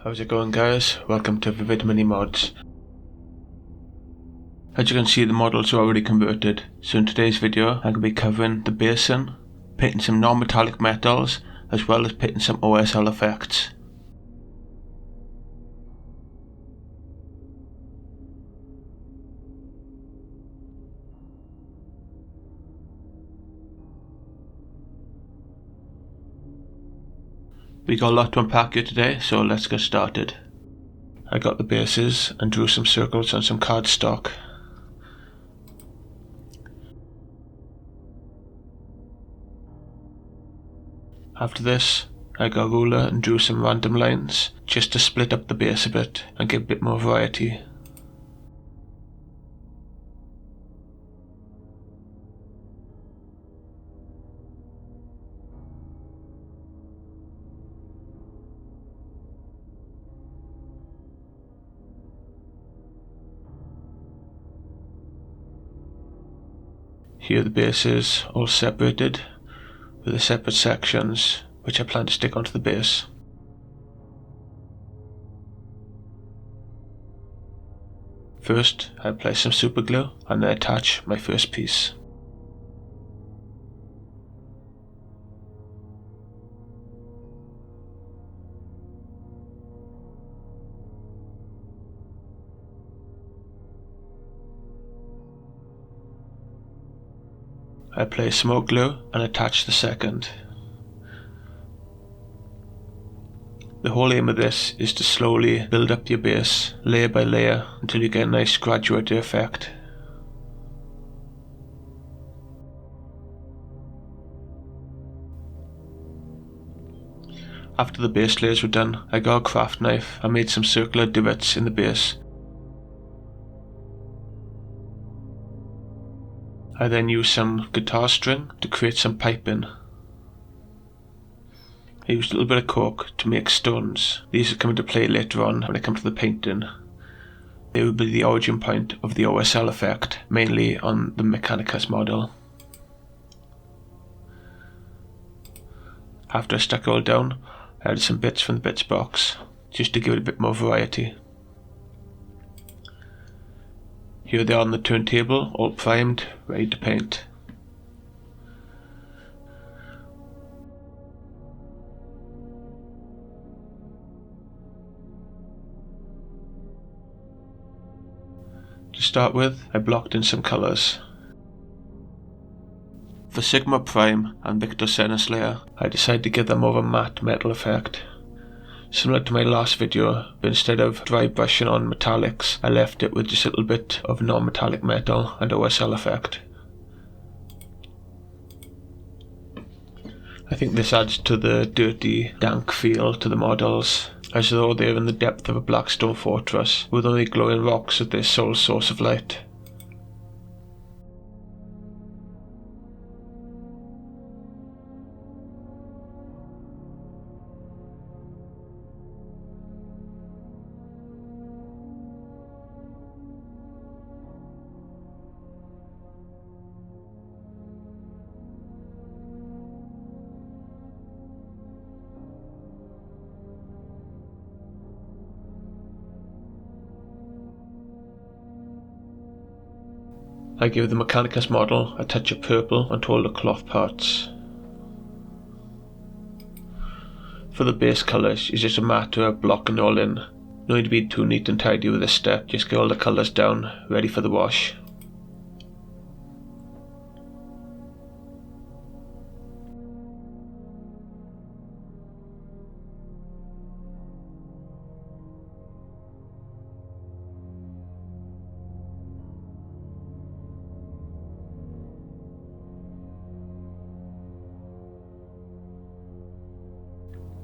How's it going, guys? Welcome to Vivid Mini Mods. As you can see, the models are already converted, so in today's video I'm going to be covering the basin, painting some non-metallic metals, as well as painting some OSL effects. We got a lot to unpack here today, so let's get started. I got the bases and drew some circles on some cardstock. After this, I got a ruler and drew some random lines, just to split up the base a bit and give a bit more variety. Here the base is all separated with the separate sections which I plan to stick onto the base. First I apply some super glue and then attach my first piece. I apply some more glue and attach the second. The whole aim of this is to slowly build up your base, layer by layer, until you get a nice graduated effect. After the base layers were done, I got a craft knife and made some circular divots in the base. I then used some guitar string to create some piping. I used a little bit of cork to make stones. These will come into play later on when I come to the painting. They will be the origin point of the OSL effect, mainly on the Mechanicus model. After I stuck it all down, I added some bits from the bits box, just to give it a bit more variety. Here they are on the turntable, all primed, ready to paint. To start with, I blocked in some colours. For Sigma Prime and Victor Senus layer, I decided to give them more of a matte metal effect. Similar to my last video, but instead of dry brushing on metallics, I left it with just a little bit of non-metallic metal and OSL effect. I think this adds to the dirty, dank feel to the models, as though they're in the depth of a black stone fortress, with only glowing rocks as their sole source of light. I give the Mechanicus model a touch of purple onto all the cloth parts. For the base colours, it's just a matter of blocking it all in. No need to be too neat and tidy with this step, just get all the colours down, ready for the wash.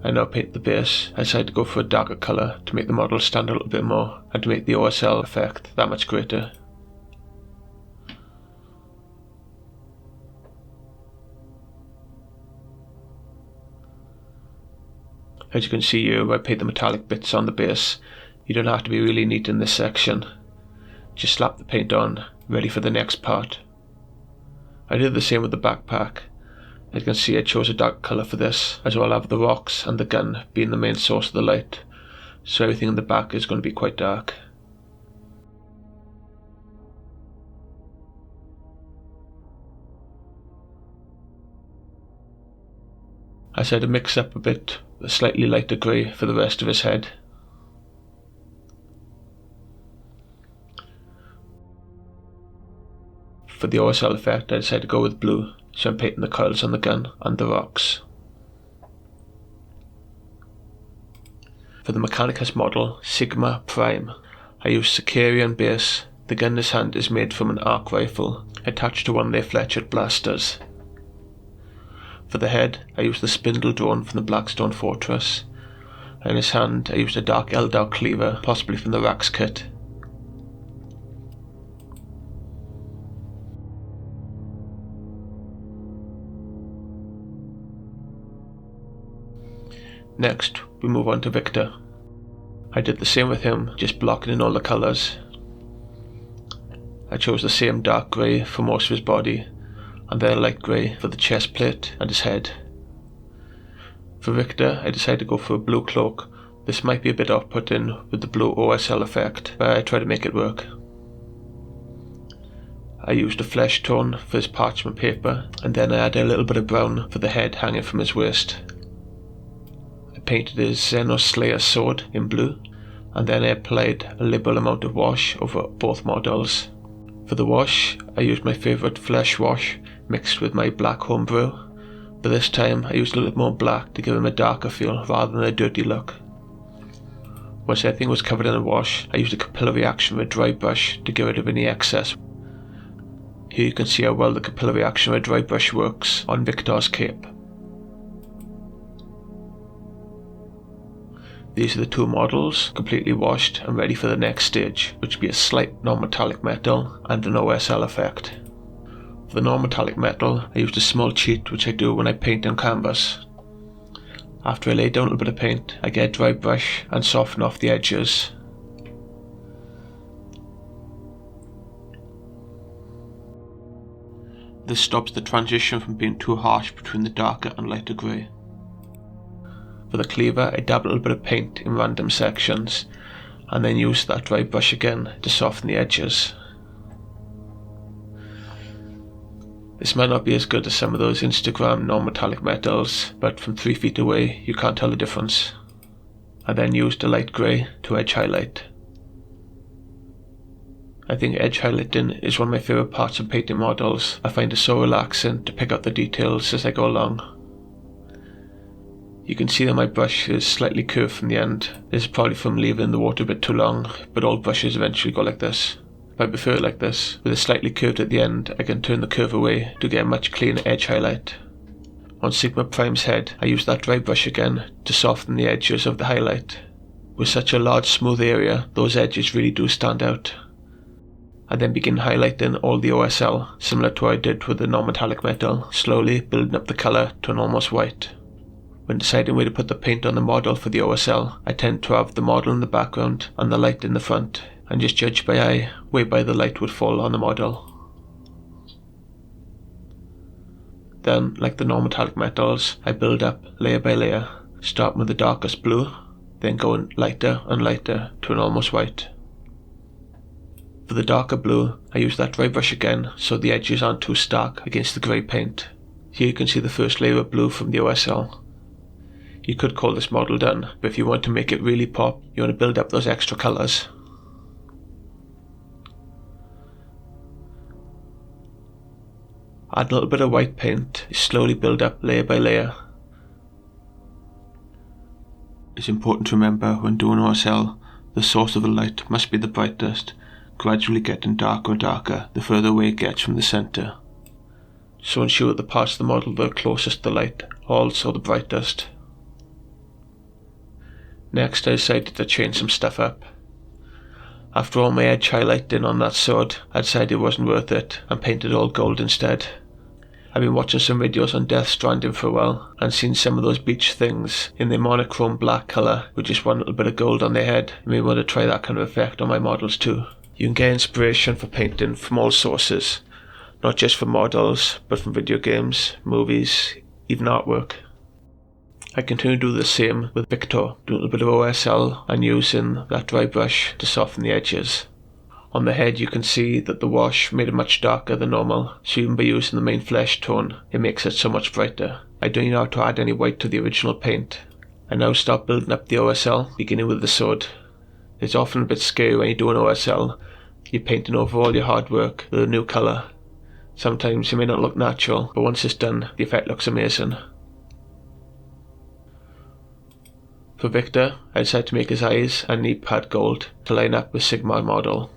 I now paint the base. I decided to go for a darker colour to make the model stand a little bit more and to make the OSL effect that much greater. As you can see here, where I paint the metallic bits on the base, you don't have to be really neat in this section. Just slap the paint on, ready for the next part. I did the same with the backpack. As you can see, I chose a dark colour for this, as well as the rocks and the gun being the main source of the light. so everything in the back is going to be quite dark. I decided to mix up a bit with a slightly lighter grey for the rest of his head. For the OSL effect, I decided to go with blue, so I'm painting the coils on the gun and the rocks. For the Mechanicus model, Sigma Prime, I used Sicarian base. The gun in his hand is made from an arc rifle, attached to one of their fletchered blasters. For the head, I used the spindle drone from the Blackstone Fortress. In his hand, I used a dark Eldar cleaver, possibly from the Rax kit. Next, we move on to Victor. I did the same with him, just blocking in all the colours. I chose the same dark grey for most of his body, and then a light grey for the chest plate and his head. For Victor, I decided to go for a blue cloak. This might be a bit off-putting with the blue OSL effect, but I tried to make it work. I used a flesh tone for his parchment paper, and then I added a little bit of brown for the head hanging from his waist. I painted his Xenos Slayer sword in blue, and then I applied a liberal amount of wash over both models. For the wash, I used my favourite flesh wash mixed with my black homebrew, but this time I used a little more black to give him a darker feel rather than a dirty look. Once everything was covered in a wash, I used a capillary action with a dry brush to get rid of any excess. Here you can see how well the capillary action with a dry brush works on Victor's cape. These are the two models, completely washed and ready for the next stage, which will be a slight non-metallic metal and an OSL effect. For the non-metallic metal, I used a small cheat which I do when I paint on canvas. After I lay down a little bit of paint, I get a dry brush and soften off the edges. This stops the transition from being too harsh between the darker and lighter grey. For the cleaver, I dab a little bit of paint in random sections, and then use that dry brush again to soften the edges. This might not be as good as some of those Instagram non-metallic metals, but from 3 feet away you can't tell the difference. I then used a light grey to edge highlight. I think edge highlighting is one of my favourite parts of painting models. I find it so relaxing to pick out the details as I go along. You can see that my brush is slightly curved from the end. This is probably from leaving the water a bit too long, but all brushes eventually go like this. I prefer it like this. With it slightly curved at the end, I can turn the curve away to get a much cleaner edge highlight. On Sigma Prime's head, I use that dry brush again to soften the edges of the highlight. With such a large smooth area, those edges really do stand out. I then begin highlighting all the OSL, similar to what I did with the non-metallic metal, slowly building up the colour to an almost white. When deciding where to put the paint on the model for the OSL, I tend to have the model in the background and the light in the front, and just judge by eye whereby the light would fall on the model. Then, like the non-metallic metals, I build up layer by layer, starting with the darkest blue, then going lighter and lighter to an almost white. For the darker blue, I use that dry brush again so the edges aren't too stark against the grey paint. Here you can see the first layer of blue from the OSL. You could call this model done, but if you want to make it really pop, you want to build up those extra colours. Add a little bit of white paint, slowly build up layer by layer. It's important to remember when doing OSL, the source of the light must be the brightest, gradually getting darker and darker the further away it gets from the centre. So ensure that the parts of the model that are closest to the light are also the brightest. Next I decided to change some stuff up. After all my edge highlighting on that sword, I decided it wasn't worth it and painted all gold instead. I've been watching some videos on Death Stranding for a while and seen some of those beach things in their monochrome black colour with just one little bit of gold on their head. I may want to try that kind of effect on my models too. You can get inspiration for painting from all sources, not just from models, but from video games, movies, even artwork. I continue to do the same with Victor, doing a bit of OSL and using that dry brush to soften the edges. On the head you can see that the wash made it much darker than normal, so even by using the main flesh tone, it makes it so much brighter. I don't even have to add any white to the original paint. I now start building up the OSL, beginning with the sword. It's often a bit scary when you do an OSL. You're painting over all your hard work with a new colour. Sometimes it may not look natural, but once it's done, the effect looks amazing. For Victor, I decided to make his eyes and knee pad gold to line up with Sigma model.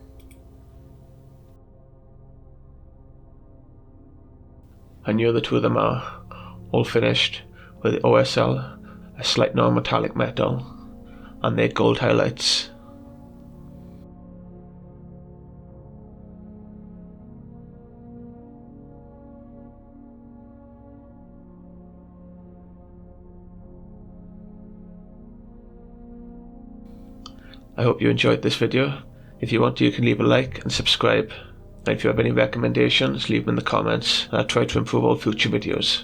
And here the two of them are, all finished with the OSL, a slight non-metallic metal, and their gold highlights. I hope you enjoyed this video. If you want to, you can leave a like and subscribe. And if you have any recommendations, leave them in the comments, and I'll try to improve all future videos.